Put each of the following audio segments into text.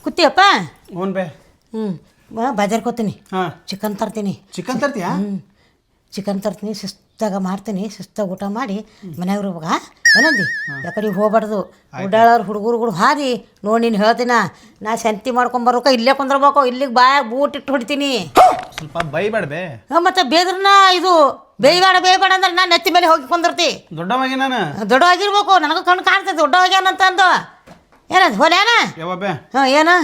ಕೂತಿಯಪ್ಪ? ಹ್ಞೂ ಬೇ. ಬಾಜಾರ್ಗೆ ಹೋಗ್ತೀನಿ. ಹಾಂ, ಚಿಕನ್ ತರ್ತೀನಿ. ಚಿಕನ್ ತರ್ತೀಯಾ? ಚಿಕನ್ ತರ್ತೀನಿ, ಶಿಸ್ತಾಗ ಮಾಡ್ತೀನಿ. ಶಿಸ್ತಾಗ ಊಟ ಮಾಡಿ ಮನ್ಯಾಗ ಇರ್ಬೇಕಾ ಏನಂದು ಯಾಕಡೆ ಹೋಗ್ಬಾರ್ದು. ಉಡಾಳವ್ರು ಹುಡುಗರುಗಳು ಹಾದಿ ನೋಡಿ ನೀನು ಹೇಳ್ತೀನ. ನಾ ಸಂತಿ ಮಾಡ್ಕೊಂಬರ್ಬೇಕು, ಇಲ್ಲೇ ಕುಂದ್ರಬೇಕು. ಇಲ್ಲಿಗೆ ಬಾಯಾಗ ಬೂಟ್ ಇಟ್ಟು ಹೊಡಿತೀನಿ. ಸ್ವಲ್ಪ ಬೈಬೇಡ ಬೇ. ಮತ್ತು ಬೇದ್ರನ್ನ ಇದು ಬೇಯಬೇಡ ಅಂದ್ರೆ ನಾನು ನೆತ್ತಿ ಮೇಲೆ ಹೋಗಿ ಕುಂದಿರ್ತಿ. ದೊಡ್ಡವಾಗಿ ನಾನು ದೊಡ್ಡವಾಗಿರ್ಬೇಕು. ನನಗೂ ಕಣ್ಣು ಕಾಣ್ತೈತೆ ದೊಡ್ಡವಾಗ್ಯಾನಂತಂದು. ಏನದು ಹೊಲ್ಯಾನ? ಯಾವ ಬೇ? ಹಾಂ, ಏನು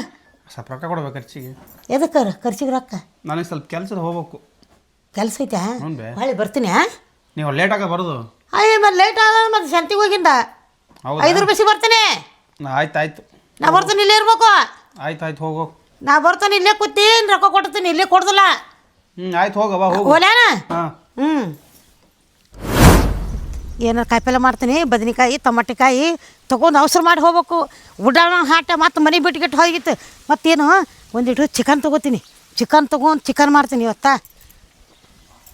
ಸ್ವಲ್ಪ ರೊಕ್ಕ ಕೊಡ್ಬೇಕು ಖರ್ಚಿಗೆ. ಎದಕ್ಕೆ ಖರ್ಚಿಗೆ ರೊಕ್ಕ? ನನಗೆ ಸ್ವಲ್ಪ ಕೆಲಸದ ಹೋಗ್ಬೇಕು. ಕೆಲಸ ಐತೆ? ಹ್ಞೂ ಬೇ. ಹೊಳ್ಳಿ ಬರ್ತೀನಿ. ನೀವು ಲೇಟ್ ಆಗ ಬರೋದು. ಅಯ್ಯ ಮತ್ತೆ ಲೇಟ್ ಆದ ಮತ್ತೆ ಸಂತಿಗೆ ಹೋಗಿಂದ ಹೌದು, 5 ರೂಪಾಯಿ ಬರ್ತೀನಿ. ಆಯ್ತು ನಾ ಬರ್ತೀನಿ, ಇಲ್ಲೇ ಇರ್ಬೇಕು. ಆಯ್ತು ಹೋಗು. ನಾ ಬರ್ತಾನೆ, ಇಲ್ಲೇ ಕೂತೀನಿ, ರೊಕ್ಕ ಕೊಡ್ತೀನಿ. ಇಲ್ಲೇ ಕೊಡ್ದಲ್ಲ. ಆಯ್ತು ಹೋಗವ ಹೋಗು. ಹೋಲ್ಯಾನ? ಹಾಂ. ಏನಾರು ಕಾಯಿಪಲ್ಲೆ ಮಾಡ್ತೀನಿ. ಬದನೆಕಾಯಿ, ಟಮಾಟೆಕಾಯಿ ತೊಗೊಂಡು ಅವಸರ ಮಾಡಿ ಹೋಗ್ಬೇಕು. ಉಡಾಣ ಹಾಟ ಮತ್ತು ಮನೆ ಬಿಟ್ಗಿಟ್ಟು ಹೋಗಿತ್ತು. ಮತ್ತೇನು ಒಂದಿಟ್ಟು ಚಿಕನ್ ತೊಗೋತೀನಿ. ಚಿಕನ್ ತೊಗೊಂಡು ಚಿಕನ್ ಮಾಡ್ತೀನಿ ಇವತ್ತ.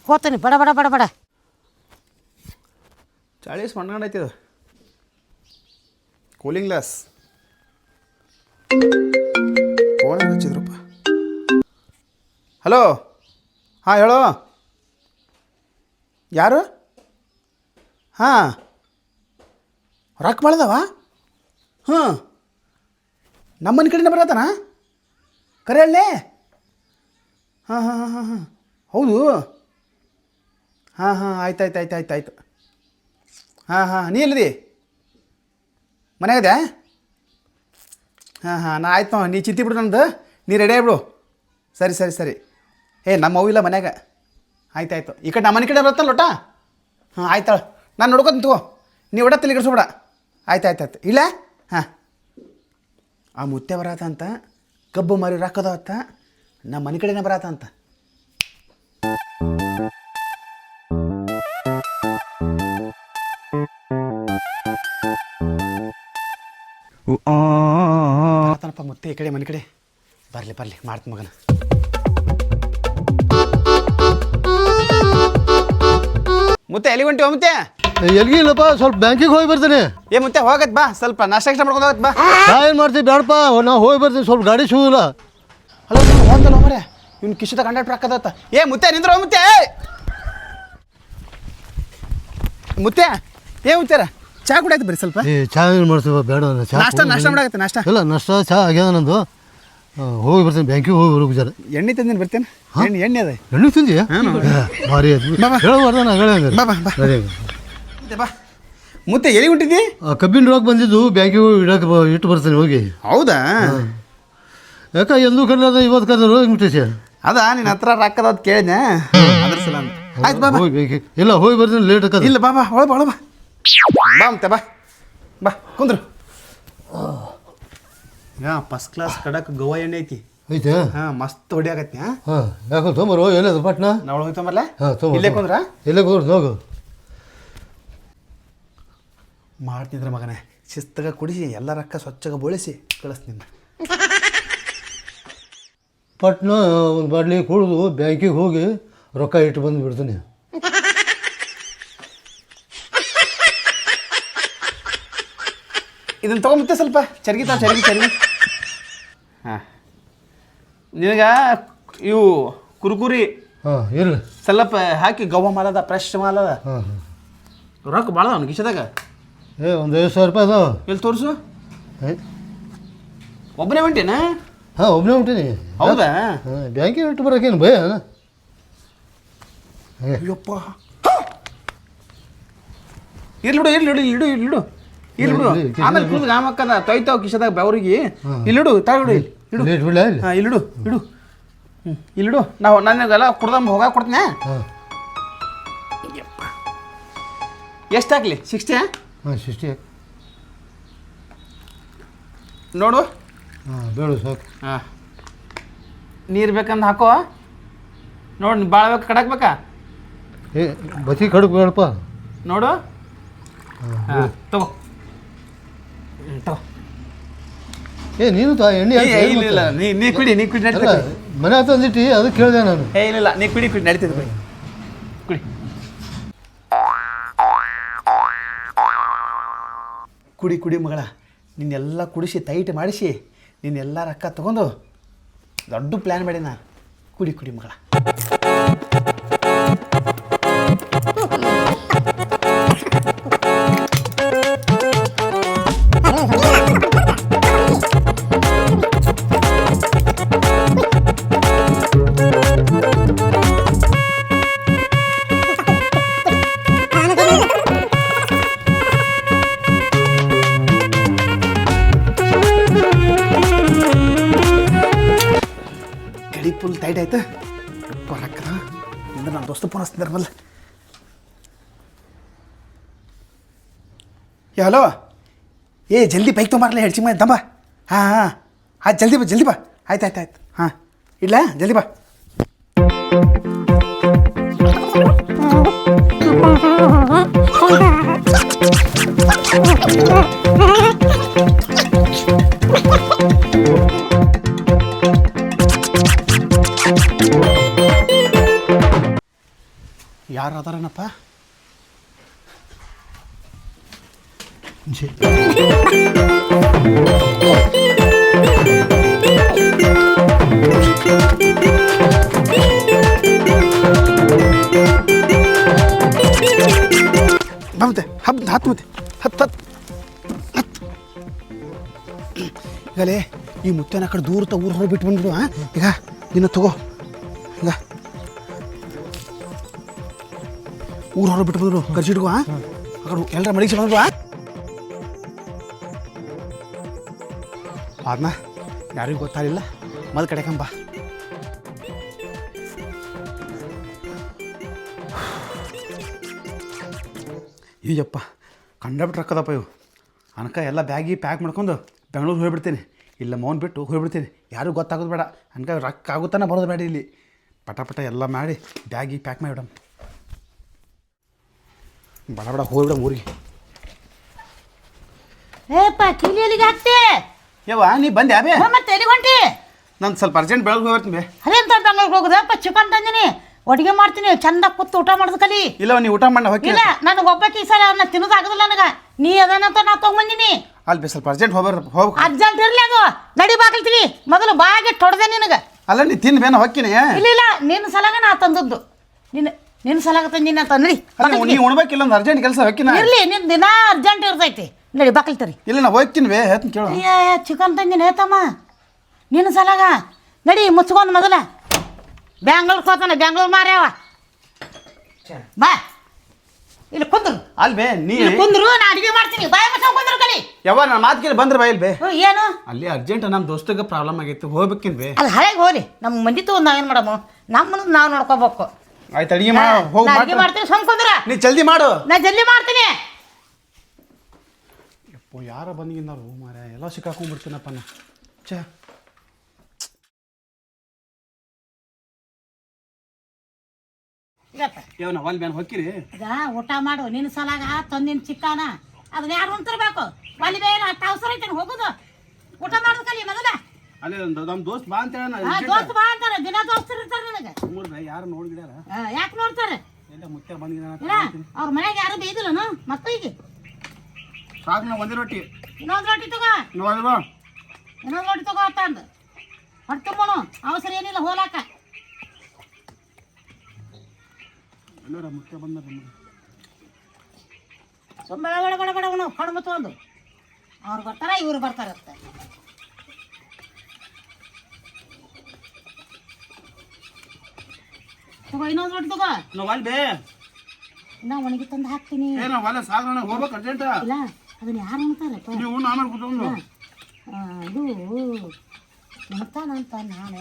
ಹೋಗ್ತೀನಿ ಬಡ ಬಡ ಬಡ ಬಡ. 40 ಮಂಡ್ಕೊಂಡೈತಿ ಇದು ಕೂಲಿಂಗ್ ಗ್ಲಾಸ್. ಫೋನ್ ಹಚ್ಚಿದ್ರಪ್ಪ. ಹಲೋ. ಹಾಂ ಹೇಳೋ. ಯಾರು? ಹಾಂ, ರೊಕ್ಕ ಬಳದವ? ಹಾಂ, ನಮ್ಮನೆ ಕಡೆಯಿಂದ ಬರತ್ತಾನ? ಕರೆ ಹೇಳಲೇ? ಹಾಂ ಹಾಂ ಹಾಂ ಹಾಂ ಹಾಂ ಹೌದು. ಹಾಂ ಆಯ್ತು. ಹಾಂ ನೀ ಎಲ್ಲಿದಿ? ಮನೆಯಾಗದೆ? ಹಾಂ ನಾ ಆಯ್ತು. ನೀ ಚಿಂತೆ ಬಿಡು ನಂದು. ನೀ ರೆಡಿ ಆಗ್ಬಿಡು. ಸರಿ. ನಮ್ಮ ಅವಿಲ್ಲ ಮನ್ಯಾಗ. ಆಯ್ತು. ಈ ಕಡೆ ನಮ್ಮ ಮನೆ ಕಡೆ ಬರುತ್ತಲ್ಲ ಒಟ್ಟ. ಹಾಂ ಆಯ್ತಾಳ. ನಾನು ನೋಡ್ಕೊತೀನಿ ತಗೋ. ನೀವು ಒಡ ತಲೆಗಿಡ್ಸೋಬೇಡ. ಆಯ್ತು. ಇಲ್ಲ? ಹಾಂ, ಆ ಮುತ್ತೆ ಬರತ್ತ ಅಂತ. ಕಬ್ಬು ಮಾರಿ ರೊಕ್ಕದವತ್ತ. ನಮ್ಮ ಮನೆ ಕಡೆನೇ ಬರತ್ತ ಅಂತ. ಆತನಪ್ಪ ಮುತ್ತೆ ಈ ಕಡೆ ಮನೆ ಕಡೆ. ಬರಲಿ ಮಾಡ್ತೀನಿ ಮಗನ. ಮುತ್ತೆ ಎಲ್ಲಿ ಹೊಂಟಿವ ಮುತ್ತೆ? ಎಲ್ಗಿಲ್ಲಪ್ಪ, ಸ್ವಲ್ಪ ಬ್ಯಾಂಕಿಗೆ ಹೋಗಿ ಬರ್ತೀನಿ. ಮುತ್ತೆ ಹೋಗತ್ ಬಾ, ಸ್ವಲ್ಪ ನಾಷ್ಟ ಮಾಡ್ಕೊಂಡು ಹೋಗತ್ ಬಾ. ನಾ ಏನು ಮಾಡ್ತೀವಿ ಬೇಡಪ್ಪ, ನಾವು ಹೋಗಿ ಬರ್ತೀನಿ. ಸ್ವಲ್ಪ ಗಾಡಿ ಶೂಲ್ಲ. ಅಲ್ಲ ಒಂದಲ್ಲ ಮರೆ ಇವ್ನು ಕಿಶದ ಕಂಡಕ್ಟರ್ ಹಾಕದತ್ತ. ಮುತ್ತೆ ನಿಂದ್ರ ಮುತ್ತೆ. ಮುತ್ತೆರ ಚಾ ಕುಡಿಯಾಯ್ತು ಬರೀ ಸ್ವಲ್ಪ. ಚಾ ಏನು ಮಾಡ್ತೀವ? ಬೇಡ, ನಾಷ್ಟ ಮಾಡಾಕತ್ತೆ. ನಾಷ್ಟ ಇಲ್ಲ, ನಾಷ್ಟ ಚಾ ಆಗ್ಯಾದ ನಂದು. ಹೋಗಿ ಬರ್ತೀನಿ, ಬ್ಯಾಂಕಿಗೆ ಹೋಗಿ ಬರೋದು ಜರ. ಎಣ್ಣೆ ತಂದಿನಿ ಬರ್ತೇನೆ. ಎಣ್ಣೆ ಅದ. ಎಣ್ಣೆ ತಿಂದಿ? ಭಾರಿ ಹೇಳಬಾರ್ದ ನಾ ಹೇಳ. ಬಾ ಮುತ್ತೆ ಎಲ್ಲಿ ಹೊಂಟಿದ್ದಿ? ಕಬ್ಬಿನ ರೊಕ್ಕ ಬಂದಿದ್ದು, ಬ್ಯಾಂಕಿಗೆ ಇಡಕ್ಕೆ ಇಟ್ಟು ಬರ್ತೀನಿ ಹೋಗಿ. ಹೌದಾ? ಯಾಕ ಎಂದೂ ಕರ್ಲಾದ ಇವತ್ತು ಕರೆದ್ರು ಇಂಗ್ಲೀಷ್ ಅದ ನಿನ್ನ ಹತ್ರ ರೊಕ್ಕದ ಕೇಳಿದ್ನೆ ಅದ್ರ ಸಲ. ಆಯ್ತು ಬಾ ಹೋಗಿ ಬ್ಯಾಂಕಿಗೆ. ಇಲ್ಲ ಹೋಗಿ ಬರ್ತೀನಿ, ಲೇಟ್ ಆಕದ. ಇಲ್ಲ ಬಾ ಒಳ ಬಾ ಮುತ್ತೆ ಬಾ ಕುಂದ್ರು. ಫಸ್ಟ್ ಕ್ಲಾಸ್ ಕಡಕ್ ಗೋವಾ ಎಣ್ಣೆ ಐತಿ. ಐತೆ? ಹಾಂ, ಮಸ್ತ್ ಹೊಡಿಯಾಕತ್ತಿ. ಹಾಂ, ಯಾಕೋ ತೊಂಬರು ಎಲ್ಲದು ಪಟ್ನ. ನಾವು ಹೋಗ್ತಂಬರ್ಲ? ಹಾಂ, ಇಲ್ಲೇ ಕುಂದ್ರ. ಇಲ್ಲೇ ಕುಂದ್ರು ಹೋಗು. ಮಾಡ್ತಿದ್ರ ಮಗನೇ, ಶಿಸ್ತಾಗ ಕುಡಿಸಿ ಎಲ್ಲ ರೊಕ್ಕ ಸ್ವಚ್ಛಗ ಬೋಳಿಸಿ ಕಳಿಸ್ತೀನಿ. ಪಟ್ನ ಒಂದು ಬಾಟ್ಲಿ ಕುಡಿದು ಬ್ಯಾಂಕಿಗೆ ಹೋಗಿ ರೊಕ್ಕ ಇಟ್ಟು ಬಂದು ಬಿಡ್ತೀನಿ. ಇದನ್ನು ತೊಗೊಂಬತ್ತೆ ಸ್ವಲ್ಪ ಚರ್ಗಿ. ಹಾಂ, ನಿನಗೆ ಇವು ಕುರ್ಕುರಿ ಹಾಂ ಇರಲಿ ಸ್ವಲ್ಪ ಹಾಕಿ. ಗವ್ವ ಮಾಲದ, ಫ್ರೆಶ್ ಮಾಲದ. ಹಾಂ ರೊಕ್ಕ ಭಾಳ ಅವ್ನು ಕಿಶದಾಗ. ಒಂದು 50,000 ರೂಪಾಯಿ ಅದಾವ. ಎಲ್ಲಿ ತೋರಿಸು. ಒಬ್ಬನೇ ಹೊಂಟೇನ? ಹಾಂ, ಒಬ್ಬನೇ ಹೊಂಟೀನಿ. ಹೌದಾ? ಹಾಂ, ಬ್ಯಾಂಕಿಗೆ ಇಟ್ಟು ಬರೋಕೇನು ಭಯ? ಅಯ್ಯಪ್ಪ, ಇರ್ಲಿಡು. ಆಮೇಲೆ ಕುಡಿದು ಗಾಮಕ್ಕದ ತೊಯ್ತಾವ ಕಿಶದಾಗ ಬೆವ್ರಿಗೆ. ಇಲ್ಲಿಡು ತಾವಿಡು. ಇಲ್ಲಿಡು. ನಾವು ನನಗೆಲ್ಲ ಕುಡ್ದಂಬ ಹೋಗಾಕ ಕೊಡ್ತೀನಿ. ಎಷ್ಟು ಹಾಕ್ಲಿ? 60? ಹಾಂ, 60 ನೋಡು. ಹಾಂ, ಬೇಡ ಸಾಕು. ಹಾಂ, ನೀರು ಬೇಕಂದು ಹಾಕೋ. ನೋಡಿ ಭಾಳ ಬೇಕು, ಕಡಕ್ ಬೇಕಾ? ಬಸಿ ಕಡಕ್ ಬೇಡಪ್ಪ. ನೋಡು. ಹಾಂ, ತಗೋ. ನೀನು ಎಣ್ಣೆ ಹಾಕಿ ಇಲ್ಲ ಇಲ್ಲ ನೀ ಕುಡಿ ಅಲ್ಲ ನಡೀತದೆ. ಮನೆ ತಂದಿಟ್ಟು ಅದಕ್ಕೆ ಕೇಳಿದೆ ನಾನು. ಇಲ್ಲ ನೀ ಕುಡಿ ನಡೀತದೆ ಬೈ ಕುಡಿ ಮಗಳ ನಿನ್ನೆಲ್ಲ ಕುಡಿಸಿ ಟೈಟ್ ಮಾಡಿಸಿ ನಿನ್ನೆಲ್ಲ ರೊಕ್ಕ ತೊಗೊಂಡು ದೊಡ್ಡ ಪ್ಲ್ಯಾನ್ ಮಾಡಿ ನಾ ಕುಡಿ ಮಗಳ. ಗಡಿ ಫುಲ್ ಟೈಟ್ ಆಯ್ತು ಬರಕ್ಕದ ಇಂದ ನನ್ನ ದೋಸ್ತ ಫೋನ್ ಹಚ್ತಿದ್ದಾರೆ ಮಲ್ಲ. ಹಲೋ ಜಲ್ದಿ ಬೈಕ್ ತೊಗೊಂಬರ್ಲಿ ಹೆಡ್ಸಿ ಮಾಡಿ ದಮ್ಮ. ಹಾಂ ಆಯ್ತು ಜಲ್ದಿ ಬಾ ಆಯ್ತು ಹಾಂ ಇಲ್ಲ ಜಲ್ದಿ ಬಾ. ಯಾರು ಅದಾರನಪ್ಪ? ಮತ್ತೆ ಹತ್ತು ಈಗಲೇ ಈ ಮುತ್ತೇನ ಆ ಕಡೆ ದೂರ ಊರು ಹೊರಗೆ ಬಿಟ್ಟು ಬಂದ್ಬಿಡು. ಈಗ ನಿನ್ನ ತಗೋ ಈಗ ಊರು ಹೊರಗೆ ಬಿಟ್ಟು ಬಂದ್ರು ಕರ್ಸಿಡ್ಗು. ಆ ಕಡೆ ಎಲ್ಲರ ಮಳಿಗೆ ಬಂದ್ರು. ಅದನ್ನ ಯಾರಿಗೂ ಗೊತ್ತಾಗಲಿಲ್ಲ ಮದ್ ಕಡೆ ಕಂಬ. ಈಗಪ್ಪ ಕಂಡಬಿಟ್ಟು ರೊಕ್ಕದಪ್ಪ ಇವು ಅನ್ಕ ಎಲ್ಲ ಬ್ಯಾಗಿ ಪ್ಯಾಕ್ ಮಾಡ್ಕೊಂಡು ಬೆಂಗಳೂರು ಹೋಗ್ಬಿಡ್ತೀನಿ. ಇಲ್ಲ ಮೌನ್ ಬಿಟ್ಟು ಹೋಗ್ಬಿಡ್ತೀನಿ. ಯಾರಿಗೂ ಗೊತ್ತಾಗೋದು ಬೇಡ. ಅನ್ಕ ರೊಕ್ಕ ಆಗುತ್ತಾನೆ ಬರೋದು ಬೇಡ. ಇಲ್ಲಿ ಪಟ ಎಲ್ಲ ಮಾಡಿ ಬ್ಯಾಗಿ ಪ್ಯಾಕ್ ಮಾಡಿಬಿಡಮ್. ಬಡ ಹೋಗ್ಬಿಡ ಊರಿಗೆ. ಏಪ್ಪ ಕಿಲಿ ಎಲ್ಲಿಗೆ ಹಾಕ್ತಿ? ಯವ್ವ ನೀ ಬಂದೆ ಬೇ? ಮತ್ತೆ ಎಲ್ಲಿಗೆ ಹೊಂಟಿ? ನಾನು ಸ್ವಲ್ಪ ಅರ್ಜೆಂಟ್ ಬೆಳಗ್ಗೆ ಹೋಗ್ತೀನಿ ಬೇ. ಅದೇಂತ ಬೆಂಗಳೂರಿಗೆ ಹೋಗುದಪ್ಪ? ಚಿಕನ್ ತಂದಿನಿ, ಅಡುಗೆ ಮಾಡ್ತೀನಿ, ಚಂದ ಕೂತು ಊಟ ಮಾಡೋದು ಕಲಿ. ಇಲ್ಲ ನೀ ಊಟ ಮಾಡಿ ಹೋಗಿ. ಇಲ್ಲ ನನಗೆ ಒಬ್ಬಕ್ಕೆ ಈ ಸಲ ಅವನ್ನ ತಿನ್ನೋದು ಆಗೋದಿಲ್ಲ ನನಗೆ. ನೀ ಅದನ್ನಂತ ನಾ ತೊಗೊಂಬಂದಿನಿ. ಅಲ್ಲಿ ಬೇ ಸ್ವಲ್ಪ ಅರ್ಜೆಂಟ್ ಹೋಗ್ಬೇಕು. ಅರ್ಜೆಂಟ್ ಇರಲಿ ಅದು. ನಡಿ ಬಾಕಲ್ತೀವಿ ಮೊದಲು ಬಾಗೆ ತೊಡ್ದೆ ನಿನಗೆ. ಅಲ್ಲ ನೀ ತಿಂದು ಬೇನ ಹೊಕ್ಕಿನಿ. ಇಲ್ಲ ನಿನ್ನ ಸಲಾಗ ನಾ ತಂದದ್ದು. ನಿನ್ನ ಸಲಾಗ ತಂದಿನ ಅಂತ ನಡಿ. ನೀ ಉಣ್ಬೇಕಿಲ್ಲ ಒಂದು ಅರ್ಜೆಂಟ್ ಕೆಲಸ ಹೊಕ್ಕಿನ. ಇರ್ಲಿ ನಿನ್ನ ದಿನ ಅರ್ಜೆಂಟ್ ಇರ್ತೈತಿ. ನಡಿ ಬಾಕಲ್ತೀರಿ. ಇಲ್ಲ ನಾ ಹೋಗ್ತೀನಿ ಬೇ ಹೇಳ್ತೀನಿ ಕೇಳು. ಚಿಕನ್ ತಂದಿನಿ ಹೇಳ್ತಮ್ಮ ನಿನ್ನ ಸಲಾಗ. ನಡಿ ಮುಚ್ಕೊಂಡು ಮೊದಲ. ಬ್ಯಾಂಗ್ಳೂರ್ಗೆ ಹೋತಾನೆ, ಬ್ಯಾಂಗ್ಳೂರ್ ಮಾರ್ಯಾವ. ಬಾ ಇಲ್ಲಿ ಕುಂದ್ರು. ಅಲ್ಲಿ ಬೇ ನೀ ಕುಂದ್ರು, ನಾ ಅಡಿಗೆ ಮಾಡ್ತೀನಿ. ಬಾಯ ಮುಚ್ಕೊಂಡು ಕುಂದ್ರು ಕಲಿ. ಯಾವ ನನ್ನ ಮಾತು ಕೇಳಿ ಬಂದ್ರೆ ಬಾ ಇಲ್ಲಿ ಬೇ. ಏನು ಅಲ್ಲಿ ಅರ್ಜೆಂಟ್ ನಮ್ಮ ದೋಸ್ತಗೆ ಪ್ರಾಬ್ಲಮ್ ಆಗಿತ್ತು ಹೋಗ್ಬೇಕಿನ್ ಬೇ. ಅಲ್ಲಿ ಹಳೆಗೆ ಹೋಗ್ಲಿ. ನಮ್ಮ ಮಂದಿ ತಗೊಂಡು ನಾವೇನು ಮಾಡಮ್ಮ? ನಮ್ಮನ್ನು ನಾವು ನೋಡ್ಕೋಬೇಕು. ಆಯ್ತು ಅಡಿಗೆ ಹೋಗಿ ಅಡಿಗೆ ಮಾಡ್ತೀನಿ. ಸುಮ್ ಕುಂದ್ರ. ನೀ ಜಲ್ದಿ ಮಾಡು. ನಾ ಜಲ್ದಿ ಮಾಡ್ತೀನಿ. ಯಪ್ಪೋ ಯಾರ ಬಂದಿಗಿಂದಾರು ಮಾರ ಎಲ್ಲ ಸಿಕ್ಕಾಕೊಂಡ್ಬಿಡ್ತೀನಪ್ಪ ನಾ. ಛೇ ಯಾವ ನಾ ಅಲ್ಲಿ ಬ್ಯಾನ್ ಹೊಕ್ಕಿರಿ. ಈಗ ಊಟ ಮಾಡು. ನಿನ್ನ ಸಲಾಗ ತಂದಿನ ಚಿಕ್ಕನ ಅದನ್ನ ಯಾರು ಹೊಂತಿರ್ಬೇಕು? ಅಲ್ಲಿ ಬೇರೆ ಅಷ್ಟು ಅವಸರ ಐತೆ ಹೋಗುದು. ಊಟ ಮಾಡೋದು ಕಲಿ ಮೊದಲ. ಅಲ್ಲಿ ನಮ್ಮ ದೋಸ್ತ್ ಬಾ ಅಂತ ಹೇಳ. ದೋಸ್ತ ಬಾ ಅಂತಾರೆ. ದಿನ ದೋಸ್ತರು ಇರ್ತಾರೆ ನನಗೆ. ಯಾರು ನೋಡಿದಾರ? ಯಾಕೆ ನೋಡ್ತಾರೆ? ಎಲ್ಲ ಮುತ್ತೆ ಬಂದಿದ್ದಾನ. ಇಲ್ಲ ಅವ್ರ ಮನೆಗೆ ಯಾರು ಬೇಯ್ದಿಲ್ಲನು ಮಕ್ಕಳಿಗೆ? ಸಾಕು ನಾ ಒಂದೇ ರೊಟ್ಟಿ. ಇನ್ನೊಂದು ರೊಟ್ಟಿ ತಗೋ. ಇನ್ನೊಂದು ರೊಟ್ಟಿ ತಗೋ ಅಂತಂದು ಹೊಟ್ಟೆ ತುಂಬೋಣ. ಅವಸರ ಏನಿಲ್ಲ ಹೋಲಾಕ. ಎಲ್ಲರ ಮುತ್ತೆ ಬಂದ ಸುಮ್ಮ ಬಡ ಕಡಿಮೆ ತೊಗೊಂಡು ಅವ್ರು ಬರ್ತಾರ ಇವ್ರು ಬರ್ತಾರತ್ತ. ತಗೋ ಇನ್ನೊಂದು ರೊಟ್ಟಿ ತಗೋ. ನಾವು ಅಲ್ಲಿ ಬೇ ನಾ ಒಣಗಿ ತಂದು ಹಾಕ್ತೀನಿ. ನಾವು ಅಲ್ಲ ಸಾಕು ನಾನು ಹೋಗ್ಬೇಕು ಅರ್ಜೆಂಟ್. ಇಲ್ಲ ಅದನ್ನ ಯಾರು ಉಣ್ತಾರಪ್ಪ? ನೀವು ಆಮೇಲೆ ಕೂತ್ಕೊಂಡು ಇದು ಉಣ್ತಾನಂತ ನಾನು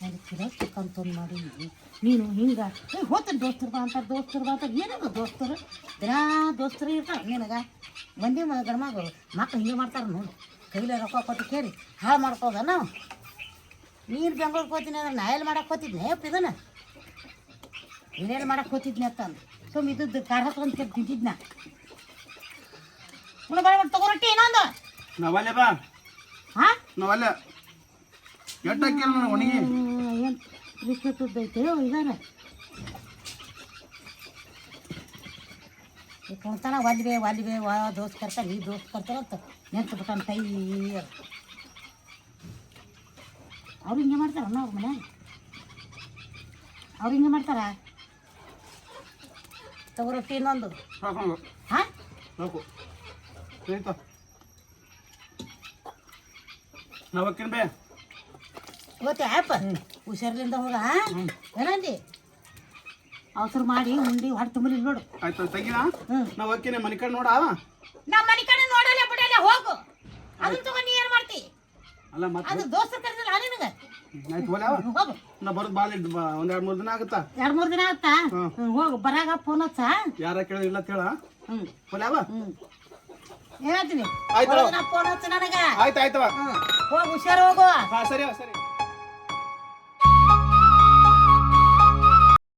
ಒಂದು ಕಿಲೋ ಚಿಕನ್ ತಂದು ಮಾಡೀನಿ. ನೀನು ಹಿಂಗೆ ಹೋಗ್ತೀನಿ ದೋಸ್ತರು ಬಾ ಅಂತಾರೆ. ಏನದು ದೋಸ್ತರು? ದಿನಾ ದೋಸ್ತರು ಇರ್ತಾರೆ ನಿನಗೆ. ಮಂದಿ ಗಂಡ್ಮಗಳು ಮಕ್ಳು ಹಿಂಗೆ ಮಾಡ್ತಾರೆ ನೋಡಿ. ಕೈಲೇ ರೊಕ್ಕ ಕೊಟ್ಟು ಕೇಳಿ ಹಾಳು ಮಾಡ್ಕೋದ ನಾವು. ನೀನು ಬೆಂಗ್ಳೂರಿಗೆ ಹೋಗ್ತೀನಿ ಅಂದ್ರೆ ನಾ ಎಲ್ಲಿ ಮಾಡಕ್ಕೆ ಹೋಗ್ತಿದ್ನೆ ಇದನ್ನು? ಏನೇನು ಮಾಡಕ್ಕೆ ಹೋಗ್ತಿದ್ನಿ ಅಂತಂದು ಸುಮ್ಮ ಇದ್ದದ್ದು ಖಾರ ಹಾಕೊಂಡು ತಿಂತಿದ್ನ. ತಗೋ ರೊಟ್ಟಿ ಇನ್ನೊಂದು. ನಾವಲ್ಲೇ ಬಾ ಹಾಂ ನಾವಲ್ಲ ಎಟ್ಟು ಹಾಕಿಲ್ಲ ನನಗೆ ಒಣಗಿ ಏನು ರಿಸ್ಪೆಕ್ಟ್ ಇದಾರೆ ಕುಣ್ತಾನ ವಾಲಿಬೆ ದೋಸ್ತ್ ಕರ್ತಾರೆ ಈ ದೋಸ್ತ್ ಕರ್ತಾರೆ ಅಂತ ನೆನ್ತು ಬಿಟ್ಟಾನ ಕೈ ಅವ್ರು ಹಿಂಗೆ ಮಾಡ್ತಾರ ಅವ್ರ ಮನ್ಯಾಗ ಅವ್ರು ಹಿಂಗೆ ಮಾಡ್ತಾರ ತಗೋ ರೊಟ್ಟಿ ಇನ್ನೊಂದು ಹಾಕೊಂಡು ಹಾಂ ಸಾಕು ಆಯ್ತು ನಾವು ಹಾಕಿನ ಬೇ ಇವತ್ತು ಆ್ಯಪ್ ಹುಷಾರ್ಲಿಂದ ಹೋಗ ಏನಂದಿ ಅವಸರ ಮಾಡಿ ಉಂಡಿ ಹೊಟ್ಟೆ ತುಂಬಲಿ ನೋಡು ಆಯ್ತು ತೆಗಿನ ಹ್ಞೂ ನಾವು ಹಾಕಿನ ಮನೆ ಕಡೆ ನೋಡ ನಮ್ಮ ಮನೆ ಕಡೆ ನೋಡಲ್ಲ ಬಿಡಲ್ಲ ಹೋಗು ಅದನ್ನ ತಗೊಂಡು ನೀ ಏನು ಮಾಡ್ತಿ ಅಲ್ಲ ಮತ್ತೆ ಅದು ದೋಸ್ತರ ಕರೆದಿಲ್ಲ ನಿನಗೆ ಆಯ್ತು ಹೋಗ್ಲಿ ಹೋಗು ನಾ ಬರೋದು ಬಾಲ್ ಒಂದು 2-3 ದಿನ ಆಗುತ್ತಾ 2-3 ದಿನ ಆಗುತ್ತಾ ಹೋಗು ಬರಾಗ ಫೋನ್ ಹಚ್ಚ ಯಾರ ಕೇಳಿಲ್ಲ ಅಂತ ಹೇಳ ಹ್ಞೂ ಹೋಗ್ಲಿ ಹ್ಞೂ ಹೇಳ್ತೀನಿ ಆಯ್ತು. ಫೋನ್ ಹಚ್ಚ ನನಗೆ ಆಯ್ತು ಆಯ್ತವ ಹೋಗು ಹುಷಾರು ಹೋಗು ಹಾಂ ಸರಿ ಸರಿ